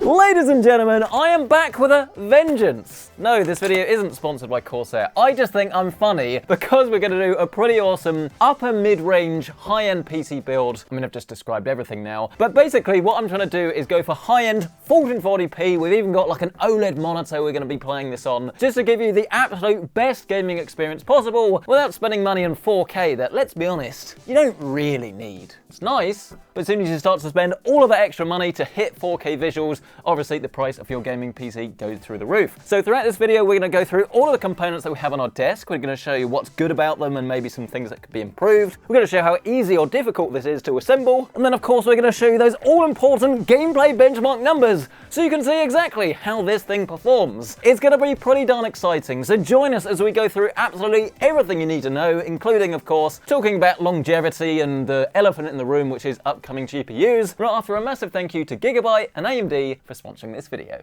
Ladies and gentlemen, I am back with a vengeance. No, this video isn't sponsored by Corsair. I just think I'm funny because we're going to do a pretty awesome upper mid-range high-end PC build. I mean, I've just described everything now. But basically what I'm trying to do is go for high-end 1440p. We've even got like an OLED monitor we're going to be playing this on, just to give you the absolute best gaming experience possible without spending money on 4K that, let's be honest, you don't really need. It's nice, but as soon as you start to spend all of that extra money to hit 4K visuals, obviously the price of your gaming PC goes through the roof. So throughout this video, we're going to go through all of the components that we have on our desk. We're going to show you what's good about them and maybe some things that could be improved. We're going to show how easy or difficult this is to assemble. And then of course, we're going to show you those all-important gameplay benchmark numbers so you can see exactly how this thing performs. It's going to be pretty darn exciting, so join us as we go through absolutely everything you need to know, including, of course, talking about longevity and the elephant in the room, which is upcoming GPUs, right after a massive thank you to Gigabyte and AMD for sponsoring this video.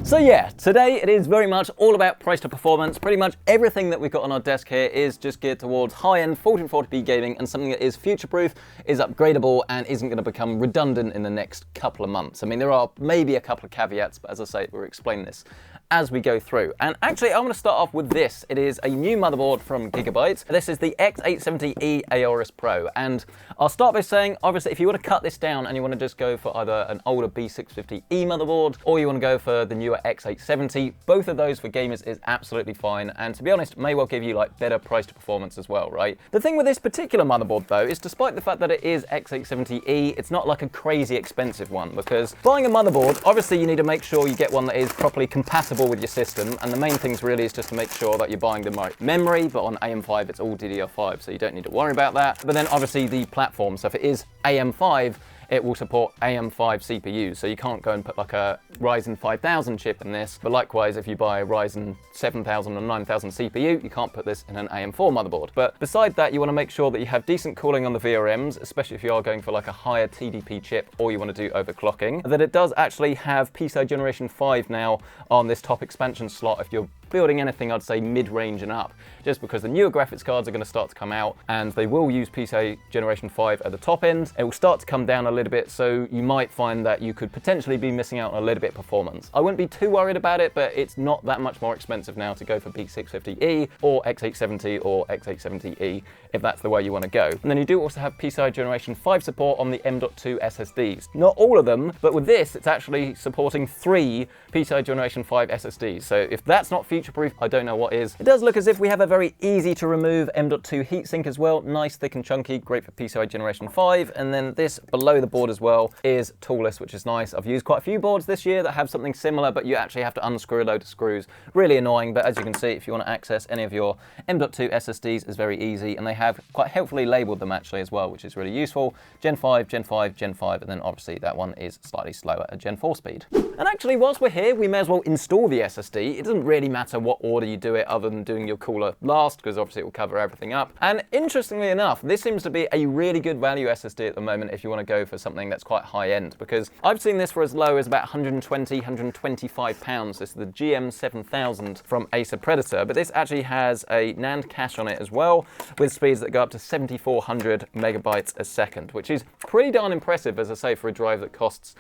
So yeah, today it is very much all about price to performance. Pretty much everything that we've got on our desk here is just geared towards high-end 1440p gaming and something that is future-proof, is upgradable, and isn't going to become redundant in the next couple of months. I mean, there are maybe a couple of caveats, but as I say, we'll explain this as we go through. And actually, I'm going to start off with this. It is a new motherboard from Gigabyte. This is the X870E Aorus Pro. And I'll start by saying, obviously, if you want to cut this down and you want to just go for either an older B650E motherboard, or you want to go for the newer X870, both of those for gamers is absolutely fine. And to be honest, may well give you like better price to performance as well, right? The thing with this particular motherboard though, is despite the fact that it is X870E, it's not like a crazy expensive one, because buying a motherboard, obviously you need to make sure you get one that is properly compatible with your system, and the main things really is just to make sure that you're buying the right memory, but on AM5 it's all DDR5, so you don't need to worry about that. But then obviously the platform, so if it is AM5, it will support AM5 CPUs, so you can't go and put like a Ryzen 5000 chip in this, but likewise if you buy a Ryzen 7000 or 9000 CPU, you can't put this in an AM4 motherboard. But beside that, you want to make sure that you have decent cooling on the VRMs, especially if you are going for like a higher TDP chip or you want to do overclocking, that it does actually have PCI Generation 5 now on this top expansion slot if you're building anything, I'd say mid-range and up, just because the newer graphics cards are going to start to come out and they will use PCI Generation 5 at the top end. It will start to come down a little bit, so you might find that you could potentially be missing out on a little bit of performance. I wouldn't be too worried about it, but it's not that much more expensive now to go for B650E or X870 or X870E if that's the way you want to go. And then you do also have PCI Generation 5 support on the M.2 SSDs. Not all of them, but with this, it's actually supporting 3 PCI Generation 5 SSDs. So if that's not future-proof, I don't know what is. It does look as if we have a very easy to remove M.2 heatsink as well. Nice, thick and chunky, great for PCI Generation 5. And then this below the board as well is toolless, which is nice. I've used quite a few boards this year that have something similar, but you actually have to unscrew a load of screws. Really annoying, but as you can see, if you want to access any of your M.2 SSDs, it's very easy. And they have quite helpfully labeled them actually as well, which is really useful. Gen 5, Gen 5, Gen 5, and then obviously that one is slightly slower at Gen 4 speed. And actually, whilst we're here, we may as well install the SSD. It doesn't really matter what order you do it other than doing your cooler last, because obviously it will cover everything up. And interestingly enough, this seems to be a really good value SSD at the moment if you want to go for something that's quite high end, because I've seen this for as low as about 120, 125 pounds. This is the GM7000 from Acer Predator, but this actually has a NAND cache on it as well, with speeds that go up to 7,400 megabytes a second, which is pretty darn impressive, as I say, for a drive that costs,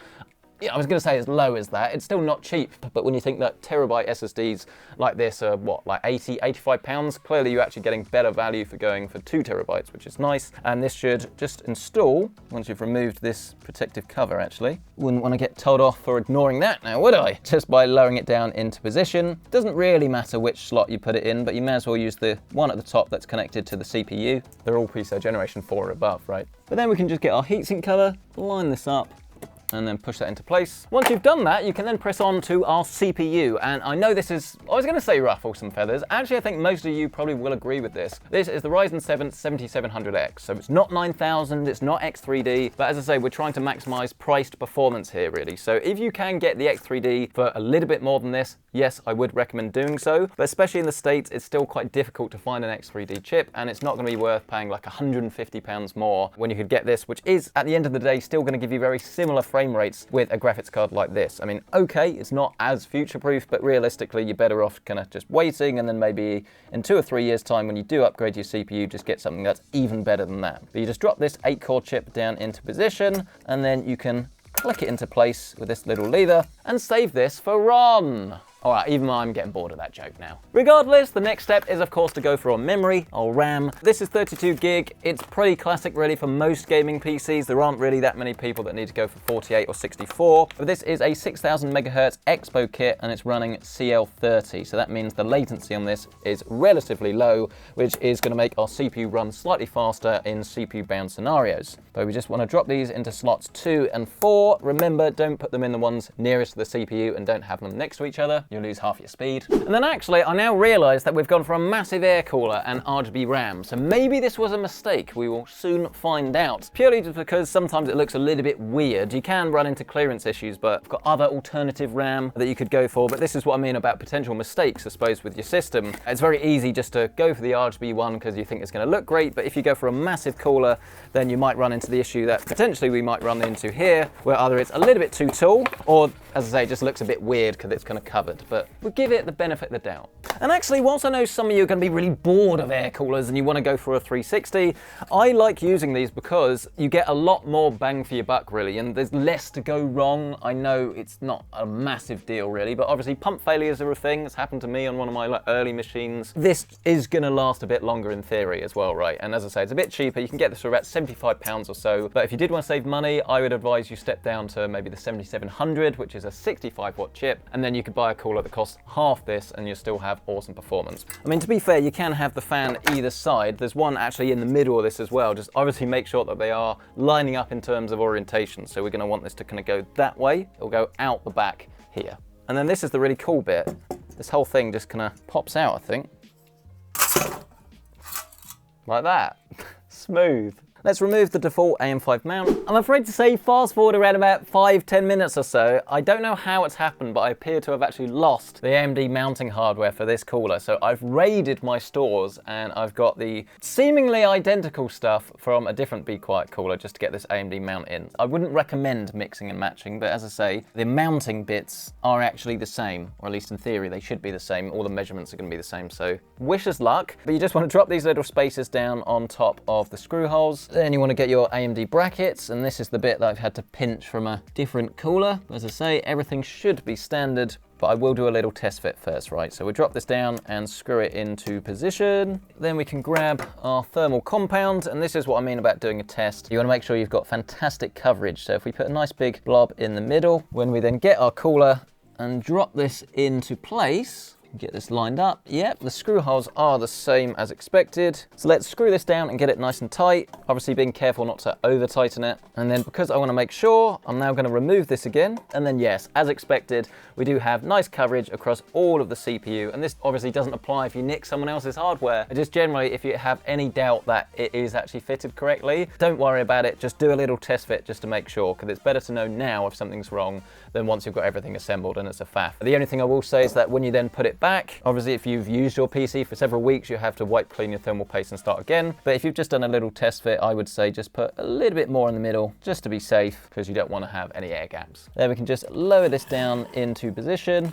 I was going to say as low as that. It's still not cheap, but when you think that terabyte SSDs like this are what, like 80, 85 pounds, clearly you're actually getting better value for going for 2 terabytes, which is nice. And this should just install once you've removed this protective cover, actually. Wouldn't want to get told off for ignoring that now, would I? Just by lowering it down into position. Doesn't really matter which slot you put it in, but you may as well use the one at the top that's connected to the CPU. They're all PCI Generation 4 or above, right? But then we can just get our heatsink cover, line this up, and then push that into place. Once you've done that, you can then press on to our CPU. And I know this is, I was going to say ruffle some feathers. Actually, I think most of you probably will agree with this. This is the Ryzen 7 7700X. So it's not 9000, it's not X3D, but as I say, we're trying to maximize priced performance here, really. So if you can get the X3D for a little bit more than this, yes, I would recommend doing so. But especially in the States, it's still quite difficult to find an X3D chip, and it's not going to be worth paying like £150 more when you could get this, which is, at the end of the day, still going to give you very similar frame rates with a graphics card like this. I mean, okay, it's not as future-proof, but realistically, you're better off kind of just waiting, and then maybe in 2 or 3 years' time, when you do upgrade your CPU, just get something that's even better than that. But you just drop this 8-core chip down into position, and then you can click it into place with this little lever and save this for ROM. All right, even I'm getting bored of that joke now. Regardless, the next step is of course to go for our memory, our RAM. This is 32 gig. It's pretty classic really for most gaming PCs. There aren't really that many people that need to go for 48 or 64. But this is a 6000 megahertz Expo kit and it's running CL30. So that means the latency on this is relatively low, which is gonna make our CPU run slightly faster in CPU bound scenarios. But we just wanna drop these into slots 2 and 4. Remember, don't put them in the ones nearest to the CPU and don't have them next to each other. You'll lose half your speed. And then actually, I now realize that we've gone for a massive air cooler and RGB RAM. So maybe this was a mistake. We will soon find out. Purely just because sometimes it looks a little bit weird. You can run into clearance issues, but I've got other alternative RAM that you could go for. But this is what I mean about potential mistakes, I suppose, with your system. It's very easy just to go for the RGB one because you think it's going to look great. But if you go for a massive cooler, then you might run into the issue that potentially we might run into here, where either it's a little bit too tall or, as I say, just looks a bit weird because it's kind of covered. But we'll give it the benefit of the doubt. And actually, whilst I know some of you are going to be really bored of air coolers and you want to go for a 360, I like using these because you get a lot more bang for your buck, really, and there's less to go wrong. I know it's not a massive deal, really, but obviously pump failures are a thing. It's happened to me on one of my early machines. This is going to last a bit longer in theory as well, right? And as I say, it's a bit cheaper. You can get this for about £75 or so, but if you did want to save money, I would advise you step down to maybe the 7700, which is a 65-watt chip, and then you could buy a cooler that costs half this and you still have awesome performance. I mean, to be fair, you can have the fan either side. There's one actually in the middle of this as well. Just obviously make sure that they are lining up in terms of orientation. So we're going to want this to kind of go that way. It'll go out the back here. And then this is the really cool bit. This whole thing just kind of pops out, I think. Like that. Smooth. Let's remove the default AM5 mount. I'm afraid to say, fast forward around about 5-10 minutes or so. I don't know how it's happened, but I appear to have actually lost the AMD mounting hardware for this cooler. So I've raided my stores and I've got the seemingly identical stuff from a different Be Quiet cooler just to get this AMD mount in. I wouldn't recommend mixing and matching, but as I say, the mounting bits are actually the same, or at least in theory, they should be the same. All the measurements are gonna be the same, so wish us luck. But you just wanna drop these little spacers down on top of the screw holes. Then you want to get your AMD brackets, and this is the bit that I've had to pinch from a different cooler. As I say, everything should be standard, but I will do a little test fit first, right? So we'll drop this down and screw it into position. Then we can grab our thermal compound, and this is what I mean about doing a test. You want to make sure you've got fantastic coverage. So if we put a nice big blob in the middle, when we then get our cooler and drop this into place, get this lined up. Yep, the screw holes are the same as expected. So let's screw this down and get it nice and tight. Obviously being careful not to over tighten it. And then because I want to make sure, I'm now going to remove this again. And then yes, as expected, we do have nice coverage across all of the CPU. And this obviously doesn't apply if you nick someone else's hardware. Just generally, if you have any doubt that it is actually fitted correctly, don't worry about it. Just do a little test fit just to make sure, because it's better to know now if something's wrong than once you've got everything assembled and it's a faff. The only thing I will say is that when you then put it back, obviously if you've used your PC for several weeks, you have to wipe clean your thermal paste and start again. But if you've just done a little test fit, I would say just put a little bit more in the middle just to be safe, because you don't want to have any air gaps. Then we can just lower this down into position,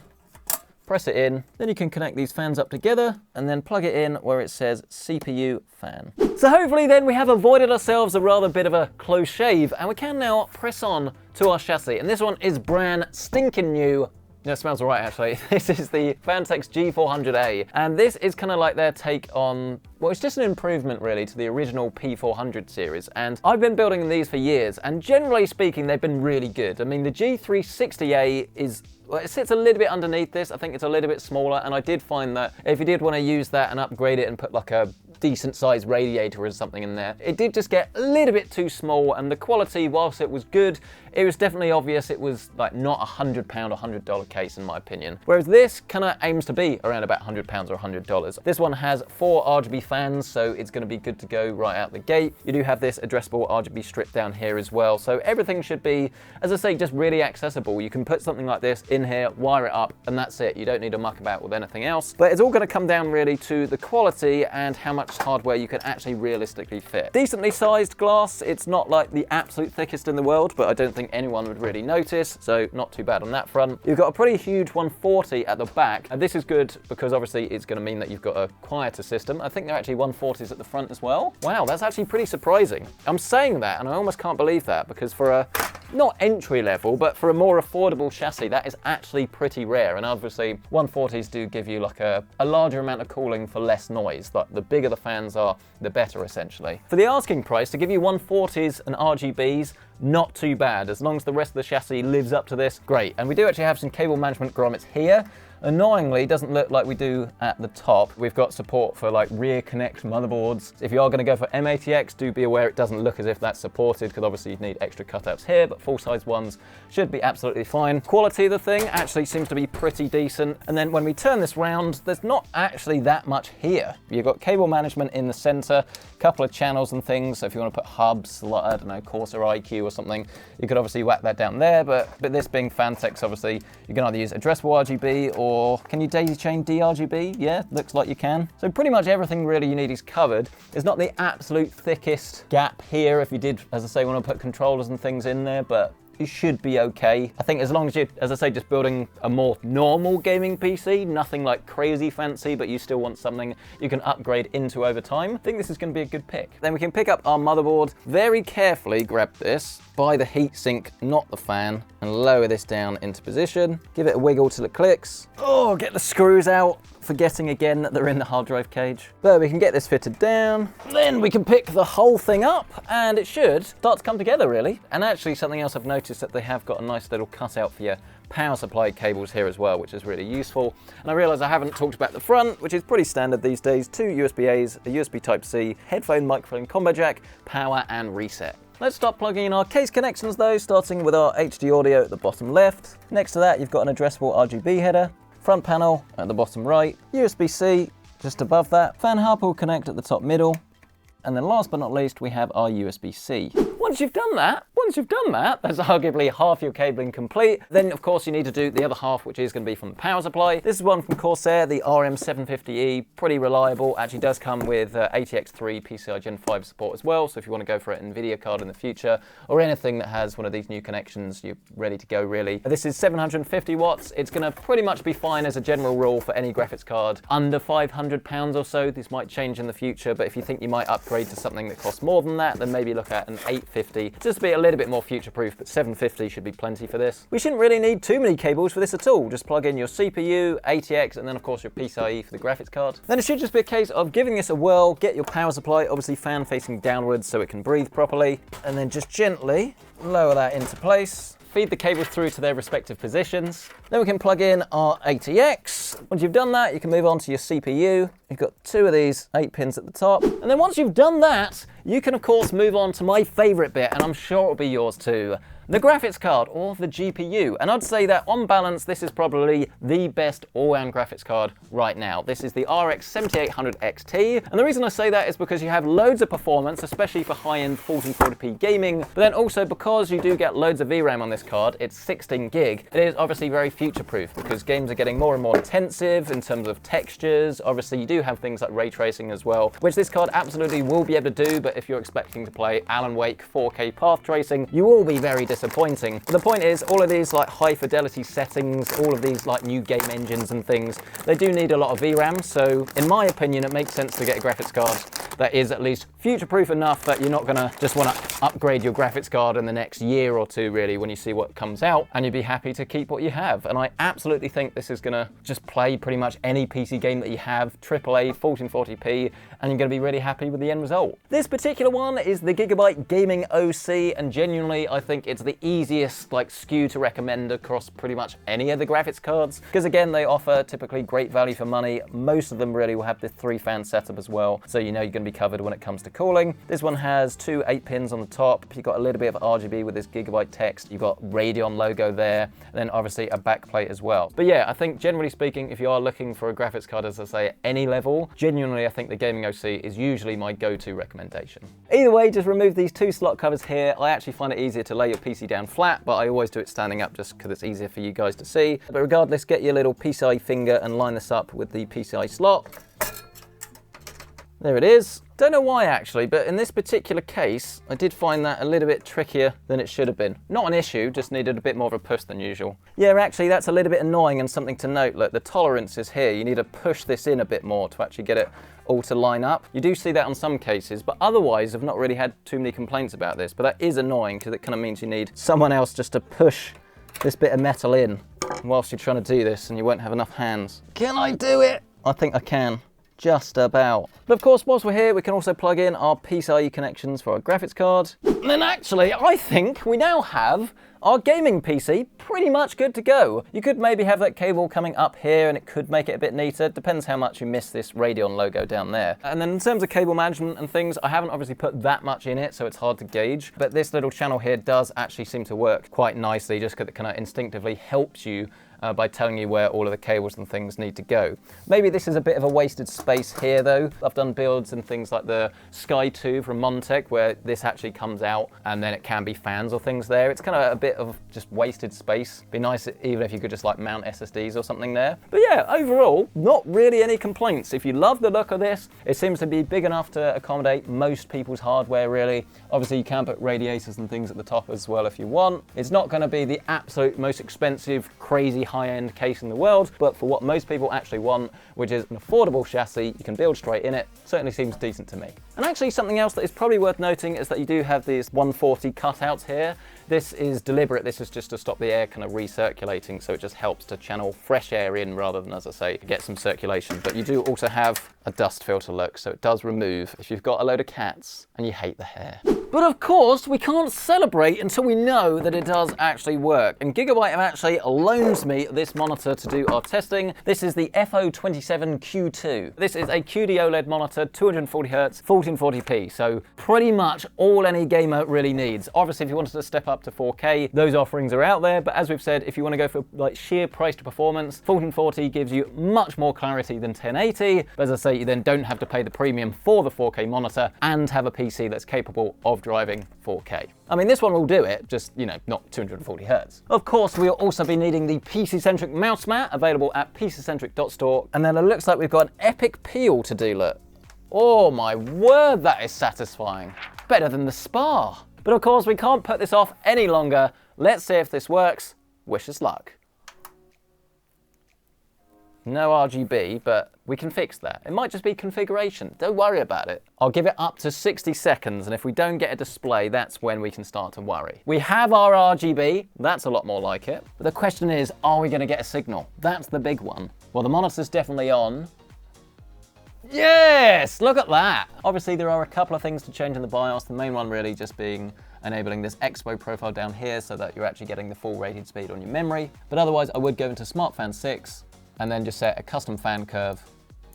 press it in, then you can connect these fans up together and then plug it in where it says CPU fan. So hopefully then we have avoided ourselves a rather bit of a close shave, and we can now press on to our chassis. And this one is brand stinking new. Yeah, it smells all right, actually. This is the Fanatec's G400A, and this is kind of like their take on, well, it's just an improvement really to the original P400 series, and I've been building these for years, and generally speaking, they've been really good. I mean, the G360A is, well, it sits a little bit underneath this. I think it's a little bit smaller, and I did find that if you did want to use that and upgrade it and put like a decent sized radiator or something in there, it did just get a little bit too small, and the quality, whilst it was good, it was definitely obvious it was like not £100 or $100 case in my opinion. Whereas this kind of aims to be around about £100 or $100. This one has 4 RGB fans, so it's going to be good to go right out the gate. You do have this addressable RGB strip down here as well, so everything should be, as I say, just really accessible. You can put something like this in here, wire it up, and that's it. You don't need to muck about with anything else. But it's all going to come down really to the quality and how much hardware you can actually realistically fit. Decently sized glass. It's not like the absolute thickest in the world, but I don't think anyone would really notice, so not too bad on that front. You've got a pretty huge 140 at the back, and this is good because obviously it's going to mean that you've got a quieter system. I think they're actually 140s at the front as well. Wow, that's actually pretty surprising. I'm saying that and I almost can't believe that, because for a not entry level, but for a more affordable chassis, that is actually pretty rare. And obviously 140s do give you like a larger amount of cooling for less noise. Like the bigger the fans are, the better essentially. For the asking price, to give you 140s and RGBs, not too bad. As long as the rest of the chassis lives up to this, great. And we do actually have some cable management grommets here. Annoyingly, it doesn't look like we do at the top. We've got support for like rear connect motherboards. If you are going to go for M80X, do be aware it doesn't look as if that's supported, because obviously you'd need extra cutouts here, but full-size ones should be absolutely fine. Quality of the thing actually seems to be pretty decent. And then when we turn this round, there's not actually that much here. You've got cable management in the center, a couple of channels and things. So if you want to put hubs, like, I don't know, Corsair IQ or something, you could obviously whack that down there. But this being Phanteks, obviously, you can either use addressable RGB or can you daisy chain DRGB? Yeah, looks like you can. So pretty much everything really you need is covered. It's not the absolute thickest gap here if you did, as I say, want to put controllers and things in there, but you should be okay. I think as long as you're, as I say, just building a more normal gaming PC, nothing like crazy fancy, but you still want something you can upgrade into over time, I think this is going to be a good pick. Then we can pick up our motherboard, very carefully grab this by the heatsink, not the fan, and lower this down into position. Give it a wiggle till it clicks. Oh, get the screws out, forgetting again that they're in the hard drive cage. But we can get this fitted down. Then we can pick the whole thing up and it should start to come together really. And actually something else I've noticed that they have got a nice little cutout for your power supply cables here as well, which is really useful. And I realise I haven't talked about the front, which is pretty standard these days. 2 USB-A's, a USB Type-C, headphone, microphone, combo jack, power and reset. Let's start plugging in our case connections though, starting with our HD audio at the bottom left. Next to that, you've got an addressable RGB header, front panel at the bottom right, USB-C just above that, fan hub will connect at the top middle, and then last but not least, we have our USB-C. Once you've done that, that's arguably half your cabling complete. Then of course you need to do the other half, which is going to be from the power supply. This is one from Corsair, the RM750E, pretty reliable. Actually does come with ATX3 PCI Gen 5 support as well. So if you want to go for an NVIDIA card in the future, or anything that has one of these new connections, you're ready to go really. This is 750 watts. It's going to pretty much be fine as a general rule for any graphics card under £500 or so. This might change in the future, but if you think you might upgrade to something that costs more than that, then maybe look at an 850, just to be a little bit more future-proof, but 750 should be plenty for this. We shouldn't really need too many cables for this at all. Just plug in your CPU, ATX, and then of course your PCIe for the graphics card. Then it should just be a case of giving this a whirl, get your power supply, obviously fan facing downwards so it can breathe properly, and then just gently lower that into place. Feed the cables through to their respective positions. Then we can plug in our ATX. Once you've done that, you can move on to your CPU. You've got 2 of these 8 pins at the top. And then once you've done that, you can of course move on to my favorite bit, and I'm sure it'll be yours too. The graphics card, or the GPU. And I'd say that on balance, this is probably the best all-round graphics card right now. This is the RX 7800 XT. And the reason I say that is because you have loads of performance, especially for high-end 1440p gaming, but then also because you do get loads of VRAM on this card, it's 16 gig. It is obviously very future-proof because games are getting more and more intensive in terms of textures. Obviously, you do have things like ray tracing as well, which this card absolutely will be able to do, but if you're expecting to play Alan Wake 4K path tracing, you will be very disappointing. But the point is, all of these like high fidelity settings, all of these like new game engines and things, they do need a lot of VRAM. So in my opinion, it makes sense to get a graphics card that is at least future-proof enough that you're not gonna just wanna upgrade your graphics card in the next year or two really when you see what comes out, and you'd be happy to keep what you have. And I absolutely think this is gonna just play pretty much any PC game that you have, AAA, 1440p, and you're gonna be really happy with the end result. This particular one is the Gigabyte Gaming OC, and genuinely I think it's the easiest like SKU to recommend across pretty much any of the graphics cards, because again, they offer typically great value for money. Most of them really will have the 3-fan setup as well, so you know you're gonna be covered when it comes to cooling. This one has 2 8 pins on the top. You've got a little bit of RGB with this Gigabyte text. You've got Radeon logo there, and then obviously a backplate as well. But yeah, I think generally speaking, if you are looking for a graphics card, as I say, at any level, genuinely I think the Gaming OC is usually my go-to recommendation. Either way, just remove these 2 slot covers here. I actually find it easier to lay your PC down flat, but I always do it standing up just because it's easier for you guys to see. But regardless, get your little PCI finger and line this up with the PCI slot. There it is. Don't know why actually, but in this particular case, I did find that a little bit trickier than it should have been. Not an issue, just needed a bit more of a push than usual. Yeah, actually that's a little bit annoying and something to note. Look, the tolerance is here. You need to push this in a bit more to actually get it all to line up. You do see that on some cases, but otherwise I've not really had too many complaints about this, but that is annoying because it kind of means you need someone else just to push this bit of metal in whilst you're trying to do this and you won't have enough hands. Can I do it? I think I can. Just about. But of course, whilst we're here, we can also plug in our PCIe connections for our graphics card. And then actually, I think we now have our gaming PC pretty much good to go. You could maybe have that cable coming up here and it could make it a bit neater. Depends how much you miss this Radeon logo down there. And then in terms of cable management and things, I haven't obviously put that much in it, so it's hard to gauge. But this little channel here does actually seem to work quite nicely, just because it kind of instinctively helps you by telling you where all of the cables and things need to go. Maybe this is a bit of a wasted space here though. I've done builds and things like the Sky 2 from Montech where this actually comes out and then it can be fans or things there. It's kind of a bit of just wasted space. Be nice even if you could just like mount SSDs or something there. But yeah, overall, not really any complaints. If you love the look of this, it seems to be big enough to accommodate most people's hardware really. Obviously you can put radiators and things at the top as well if you want. It's not going to be the absolute most expensive, crazy high-end case in the world, but for what most people actually want, which is an affordable chassis you can build straight in it, certainly seems decent to me. And actually something else that is probably worth noting is that you do have these 140 cutouts here. This is deliberate. This is just to stop the air kind of recirculating, so it just helps to channel fresh air in rather than, as I say, get some circulation. But you do also have a dust filter look, so it does remove if you've got a load of cats and you hate the hair. But of course, we can't celebrate until we know that it does actually work. And Gigabyte have actually loaned me this monitor to do our testing. This is the FO27Q2. This is a QD OLED monitor, 240Hz, 1440p. So pretty much all any gamer really needs. Obviously, if you wanted to step up to 4K, those offerings are out there. But as we've said, if you want to go for like sheer price to performance, 1440 gives you much more clarity than 1080. But as I say, you then don't have to pay the premium for the 4K monitor and have a PC that's capable of driving 4K. I mean, this one will do it, just, you know, not 240 Hz. Of course, we'll also be needing the PC-Centric mouse mat, available at pccentric.store. And then it looks like we've got an epic peel to do, look. Oh my word, that is satisfying. Better than the Spa. But of course, we can't put this off any longer. Let's see if this works. Wish us luck. No RGB, but we can fix that. It might just be configuration. Don't worry about it. I'll give it up to 60 seconds, and if we don't get a display, that's when we can start to worry. We have our RGB. That's a lot more like it. But the question is, are we going to get a signal? That's the big one. Well, the monitor's definitely on. Yes! Look at that! Obviously, there are a couple of things to change in the BIOS. The main one really just being enabling this Expo profile down here so that you're actually getting the full rated speed on your memory. But otherwise, I would go into Smart Fan 6 and then just set a custom fan curve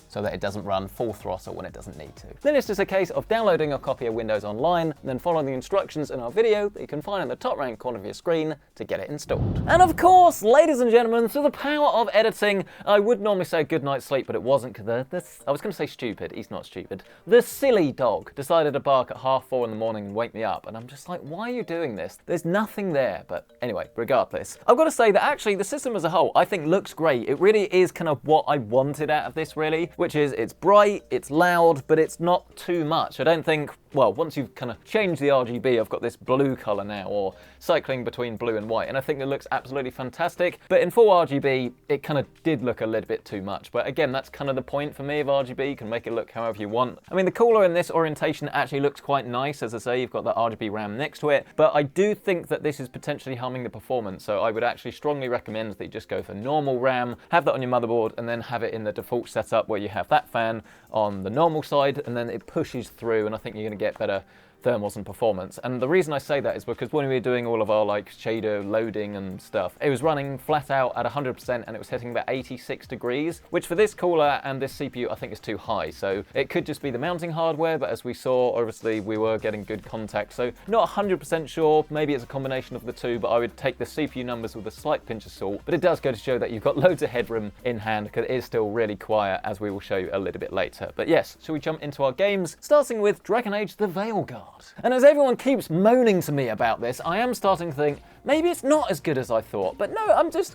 so that it doesn't run full throttle when it doesn't need to. Then it's just a case of downloading a copy of Windows Online and then following the instructions in our video that you can find in the top right corner of your screen to get it installed. And of course, ladies and gentlemen, through the power of editing, I would normally say good night's sleep, but it wasn't because I was going to say stupid, he's not stupid. The silly dog decided to bark at 4:30 in the morning and wake me up, and I'm just like, why are you doing this? There's nothing there, but anyway, regardless. I've got to say that actually the system as a whole, I think looks great. It really is kind of what I wanted out of this really, which is it's bright, it's loud, but it's not too much. I don't think, well, once you've kind of changed the RGB, I've got this blue color now, or cycling between blue and white, and I think it looks absolutely fantastic. But in full RGB, it kind of did look a little bit too much. But again, that's kind of the point for me of RGB. You can make it look however you want. I mean, the cooler in this orientation actually looks quite nice. As I say, you've got the RGB RAM next to it, but I do think that this is potentially harming the performance. So I would actually strongly recommend that you just go for normal RAM, have that on your motherboard, and then have it in the default setup where you have that fan on the normal side, and then it pushes through, and I think you're going to get better thermals and performance. And the reason I say that is because when we were doing all of our like shader loading and stuff, it was running flat out at 100% and it was hitting about 86 degrees, which for this cooler and this CPU I think is too high. So it could just be the mounting hardware, but as we saw, obviously we were getting good contact. So not 100% sure, maybe it's a combination of the two, but I would take the CPU numbers with a slight pinch of salt. But it does go to show that you've got loads of headroom in hand because it is still really quiet, as we will show you a little bit later. But yes, shall we jump into our games, starting with Dragon Age: The Veilguard. And as everyone keeps moaning to me about this, I am starting to think, maybe it's not as good as I thought. But no,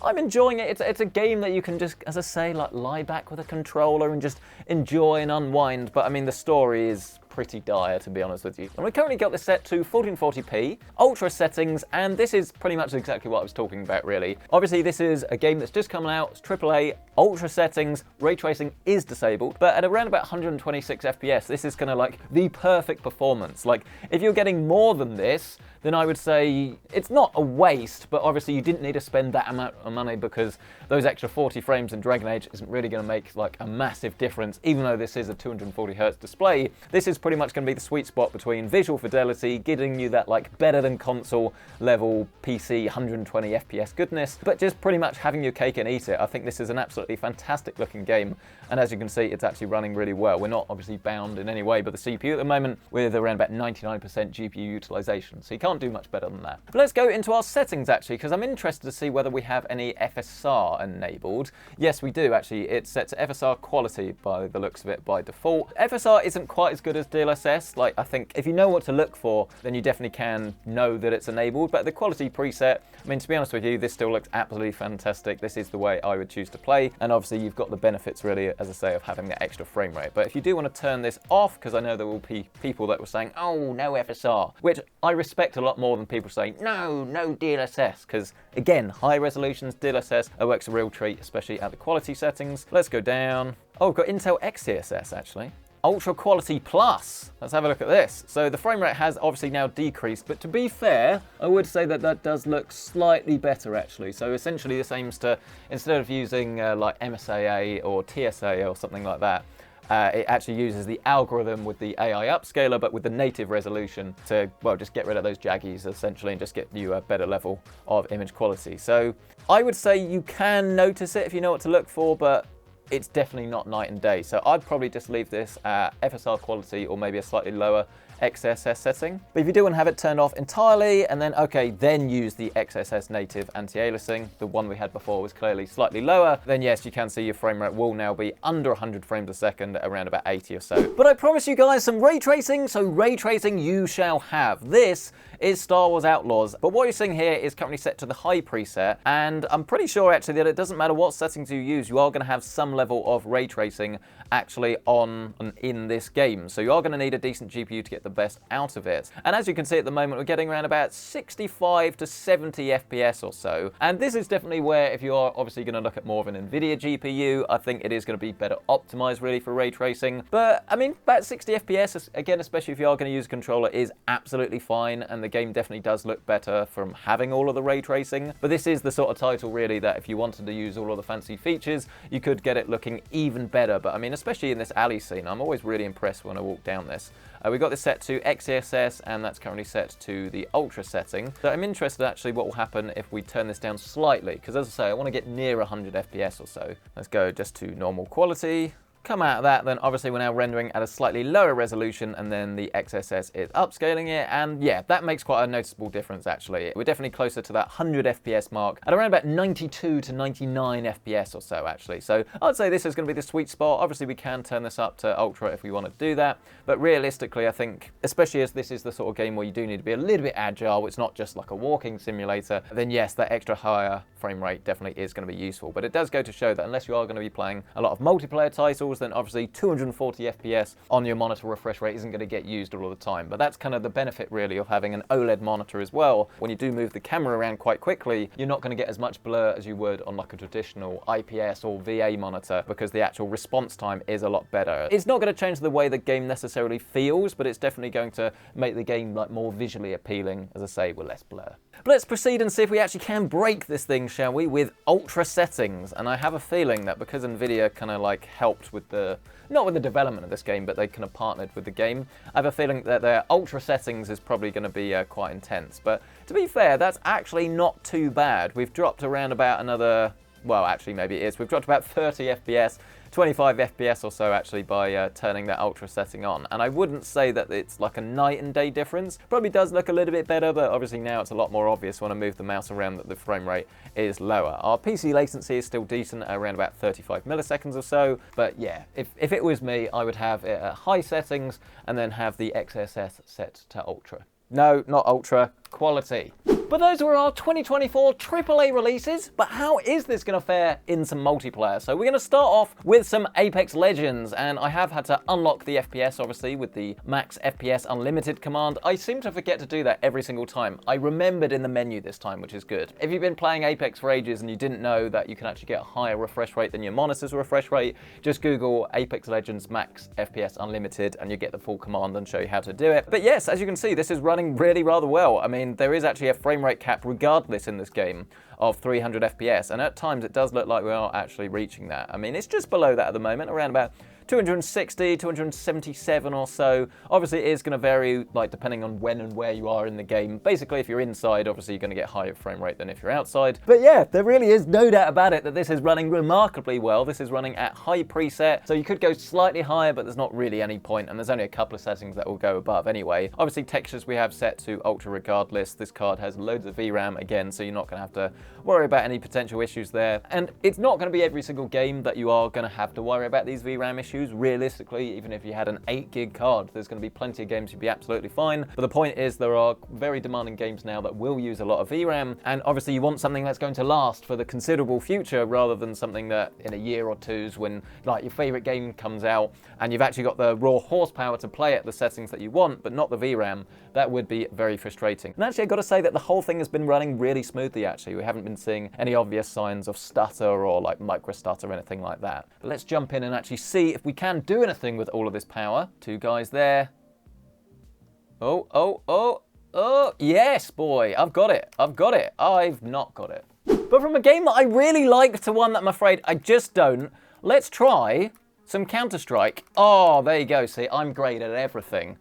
I'm enjoying it. It's a game that you can just, as I say, like lie back with a controller and just enjoy and unwind. But I mean, the story is pretty dire, to be honest with you. And we currently got this set to 1440p, ultra settings, and this is pretty much exactly what I was talking about, really. Obviously, this is a game that's just coming out, it's AAA, ultra settings, ray tracing is disabled, but at around about 126 FPS, this is kind of like the perfect performance. Like, if you're getting more than this, then I would say it's not a waste, but obviously you didn't need to spend that amount of money because those extra 40 frames in Dragon Age isn't really going to make like a massive difference, even though this is a 240Hz display. This is pretty much going to be the sweet spot between visual fidelity, getting you that like better than console level PC 120 FPS goodness, but just pretty much having your cake and eat it. I think this is an absolutely fantastic looking game, and as you can see, it's actually running really well. We're not obviously bound in any way by the CPU at the moment, with around about 99% GPU utilization, so you can't do much better than that. But let's go into our settings actually, because I'm interested to see whether we have any FSR enabled. Yes, we do actually. It's set to FSR quality by the looks of it by default. FSR isn't quite as good as DLSS. Like, I think if you know what to look for, then you definitely can know that it's enabled. But the quality preset, I mean, to be honest with you, this still looks absolutely fantastic. This is the way I would choose to play. And obviously you've got the benefits really, as I say, of having that extra frame rate. But if you do want to turn this off, because I know there will be people that were saying, oh, no FSR, which I respect a lot more than people saying, no DLSS, because again, high resolutions, DLSS, it works a real treat, especially at the quality settings. Let's go down. Oh, we've got Intel XeSS actually. Ultra Quality Plus. Let's have a look at this. So the frame rate has obviously now decreased, but to be fair, I would say that that does look slightly better actually. So essentially this aims to, instead of using like MSAA or TSA or something like that, it actually uses the algorithm with the AI upscaler, but with the native resolution to, well, just get rid of those jaggies essentially and just get you a better level of image quality. So I would say you can notice it if you know what to look for, but it's definitely not night and day. So I'd probably just leave this at FSR quality or maybe a slightly lower XeSS setting. But if you do want to have it turned off entirely and then, okay, then use the XeSS native anti-aliasing, the one we had before was clearly slightly lower, then yes, you can see your frame rate will now be under 100 frames a second, around about 80 or so. But I promise you guys some ray tracing, so ray tracing you shall have. This is Star Wars Outlaws, but what you're seeing here is currently set to the high preset, and I'm pretty sure actually that it doesn't matter what settings you use, you are going to have some level of ray tracing actually on and in this game. So you are going to need a decent GPU to get the best out of it. And as you can see at the moment, we're getting around about 65 to 70 FPS or so. And this is definitely where, if you are obviously going to look at more of an NVIDIA GPU, I think it is going to be better optimized really for ray tracing. But I mean, about 60 FPS, again, especially if you are going to use a controller, is absolutely fine. And the game definitely does look better from having all of the ray tracing. But this is the sort of title really that if you wanted to use all of the fancy features, you could get it looking even better. But I mean, especially in this alley scene, I'm always really impressed when I walk down this. We got this set to XeSS, and that's currently set to the Ultra setting. So I'm interested actually what will happen if we turn this down slightly, because as I say, I want to get near 100 FPS or so. Let's go just to normal quality. Come out of that, then obviously we're now rendering at a slightly lower resolution, and then the XeSS is upscaling it, and yeah, that makes quite a noticeable difference actually. We're definitely closer to that 100 FPS mark at around about 92 to 99 FPS or so actually. So I'd say this is going to be the sweet spot. Obviously we can turn this up to Ultra if we want to do that, but realistically I think, especially as this is the sort of game where you do need to be a little bit agile, it's not just like a walking simulator, then yes, that extra higher frame rate definitely is going to be useful. But it does go to show that unless you are going to be playing a lot of multiplayer titles, then obviously 240 FPS on your monitor refresh rate isn't going to get used all the time. But that's kind of the benefit really of having an OLED monitor as well. When you do move the camera around quite quickly, you're not going to get as much blur as you would on like a traditional IPS or VA monitor, because the actual response time is a lot better. It's not going to change the way the game necessarily feels, but it's definitely going to make the game like more visually appealing, as I say, with less blur. But let's proceed and see if we actually can break this thing, shall we, with Ultra settings. And I have a feeling that because NVIDIA kind of like helped with the, not with the development of this game, but they kind of partnered with the game, I have a feeling that their Ultra settings is probably going to be quite intense. But to be fair, that's actually not too bad. We've dropped around about another well, actually, maybe it is. We've dropped about 30 FPS, 25 FPS or so actually by turning that ultra setting on. And I wouldn't say that it's like a night and day difference. Probably does look a little bit better, but obviously now it's a lot more obvious when I move the mouse around that the frame rate is lower. Our PC latency is still decent at around about 35 milliseconds or so. But yeah, if it was me, I would have it at high settings and then have the XSS set to ultra. No, not ultra, quality. But those were our 2024 AAA releases, but how is this going to fare in some multiplayer? So we're going to start off with some Apex Legends, and I have had to unlock the FPS, obviously, with the Max FPS Unlimited command. I seem to forget to do that every single time. I remembered in the menu this time, which is good. If you've been playing Apex for ages and you didn't know that you can actually get a higher refresh rate than your monitor's refresh rate, just Google Apex Legends Max FPS Unlimited and you get the full command and show you how to do it. But yes, as you can see, this is running really rather well. I mean, there is actually a frame rate cap regardless in this game of 300 FPS, and at times it does look like we are actually reaching that. I mean, it's just below that at the moment, around about 260, 277 or so. Obviously, it is going to vary, like, depending on when and where you are in the game. Basically, if you're inside, obviously, you're going to get higher frame rate than if you're outside. But yeah, there really is no doubt about it that this is running remarkably well. This is running at high preset, so you could go slightly higher, but there's not really any point, and there's only a couple of settings that will go above anyway. Obviously, textures we have set to ultra regardless. This card has loads of VRAM again, so you're not going to have to worry about any potential issues there. And it's not going to be every single game that you are going to have to worry about these VRAM issues. Realistically, even if you had an 8 gig card, there's going to be plenty of games you'd be absolutely fine. But the point is, there are very demanding games now that will use a lot of VRAM, and obviously you want something that's going to last for the considerable future rather than something that in a year or two's, when like your favorite game comes out and you've actually got the raw horsepower to play at the settings that you want, but not the VRAM, that would be very frustrating. And actually, I've got to say that the whole thing has been running really smoothly, actually. We haven't been seeing any obvious signs of stutter or like micro stutter or anything like that. But let's jump in and actually see if we can do anything with all of this power. Two guys there. Oh, yes, boy, I've got it. I've not got it. But from a game that I really like to one that I'm afraid I just don't, let's try some Counter-Strike. Oh, there you go. See, I'm great at everything.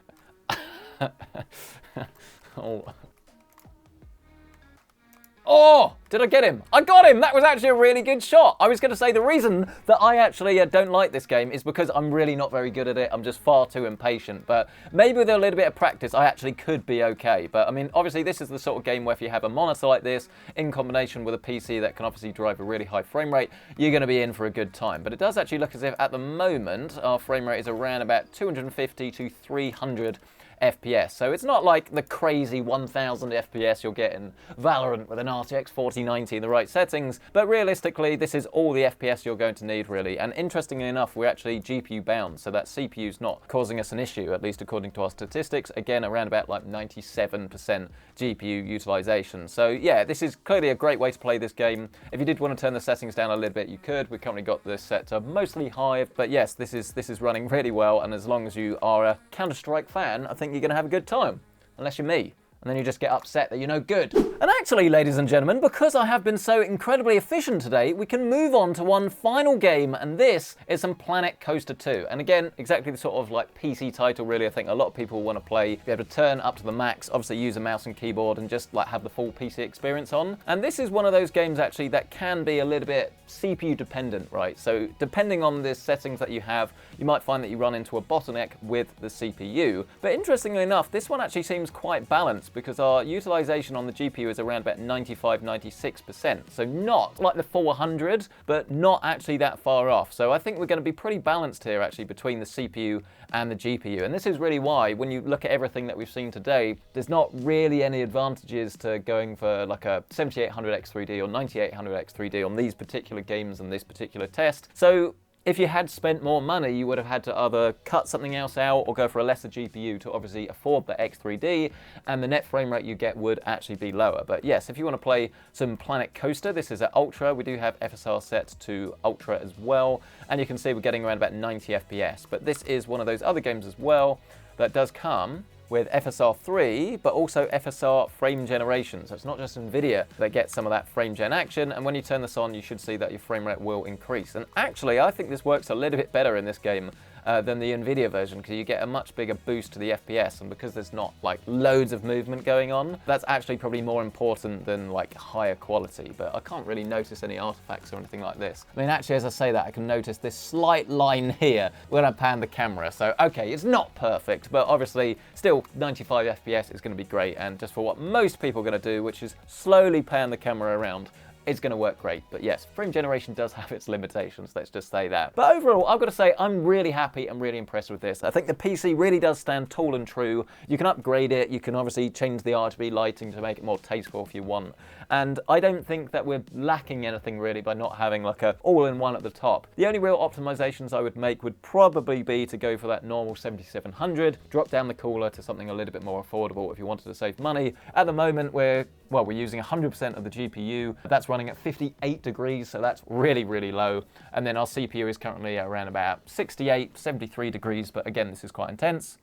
Oh, did I get him? I got him! That was actually a really good shot. I was going to say the reason that I actually don't like this game is because I'm really not very good at it. I'm just far too impatient. But maybe with a little bit of practice, I actually could be okay. But I mean, obviously, this is the sort of game where if you have a monitor like this in combination with a PC that can obviously drive a really high frame rate, you're going to be in for a good time. But it does actually look as if at the moment, our frame rate is around about 250 to 300 FPS. So it's not like the crazy 1000 FPS you'll get in Valorant with an RTX 4090 in the right settings, but realistically this is all the FPS you're going to need really. And interestingly enough, we're actually GPU bound, so that CPU's not causing us an issue, at least according to our statistics. Again, around about like 97% GPU utilization. So yeah, this is clearly a great way to play this game. If you did want to turn the settings down a little bit, you could. We've currently got this set to mostly high, but yes, this is running really well, and as long as you are a Counter-Strike fan, I think you're going to have a good time, unless you're me. And then you just get upset that you're no good. And actually, ladies and gentlemen, because I have been so incredibly efficient today, we can move on to one final game, and this is some Planet Coaster 2. And again, exactly the sort of like PC title really I think a lot of people want to play, be able to turn up to the max, obviously use a mouse and keyboard and just like have the full PC experience on. And this is one of those games actually that can be a little bit CPU dependent, right? So depending on the settings that you have, you might find that you run into a bottleneck with the CPU. But interestingly enough, this one actually seems quite balanced, because our utilization on the GPU is around about 95-96%. So not like the 400, but not actually that far off. So I think we're going to be pretty balanced here actually between the CPU and the GPU. And this is really why, when you look at everything that we've seen today, there's not really any advantages to going for like a 7800X3D or 9800X3D on these particular games and this particular test. So if you had spent more money, you would have had to either cut something else out or go for a lesser GPU to obviously afford the X3D, and the net frame rate you get would actually be lower. But yes, if you want to play some Planet Coaster, this is at Ultra. We do have FSR set to Ultra as well, and you can see we're getting around about 90 FPS. But this is one of those other games as well that does come with FSR 3, but also FSR frame generation. So it's not just NVIDIA that gets some of that frame gen action, and when you turn this on, you should see that your frame rate will increase. And actually, I think this works a little bit better in this game than the Nvidia version, because you get a much bigger boost to the FPS, and because there's not like loads of movement going on, that's actually probably more important than like higher quality. But I can't really notice any artifacts or anything like this. I mean, actually, as I say that, I can notice this slight line here when I pan the camera. So, okay, it's not perfect, but obviously still 95 FPS is going to be great. And just for what most people are going to do, which is slowly pan the camera around, it's going to work great. But yes, frame generation does have its limitations, let's just say that. But overall, I've got to say, I'm really happy and really impressed with this. I think the PC really does stand tall and true. You can upgrade it, you can obviously change the RGB lighting to make it more tasteful if you want. And I don't think that we're lacking anything really by not having like a all-in-one at the top. The only real optimizations I would make would probably be to go for that normal 7700, drop down the cooler to something a little bit more affordable if you wanted to save money. At the moment, we're using 100% of the GPU. That's running at 58 degrees, so that's really, really low. And then our CPU is currently around about 68, 73 degrees, but again, this is quite intense.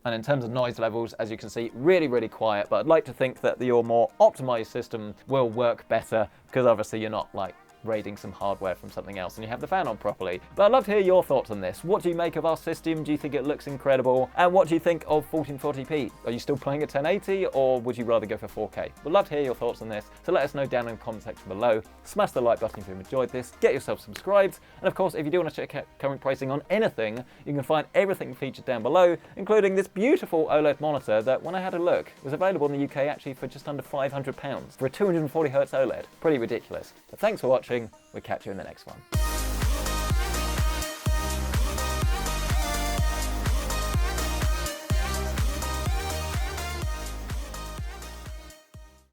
And in terms of noise levels, as you can see, really, really quiet, but I'd like to think that your more optimized system will work better, because obviously you're not like raiding some hardware from something else and you have the fan on properly. But I'd love to hear your thoughts on this. What do you make of our system? Do you think it looks incredible? And what do you think of 1440p? Are you still playing at 1080, or would you rather go for 4K? We'd love to hear your thoughts on this, so let us know down in the comment section below. Smash the like button if you've enjoyed this, get yourself subscribed, and of course, if you do want to check out current pricing on anything, you can find everything featured down below, including this beautiful OLED monitor that, when I had a look, was available in the UK actually for just under £500 for a 240Hz OLED. Pretty ridiculous. But thanks for watching. We'll catch you in the next one.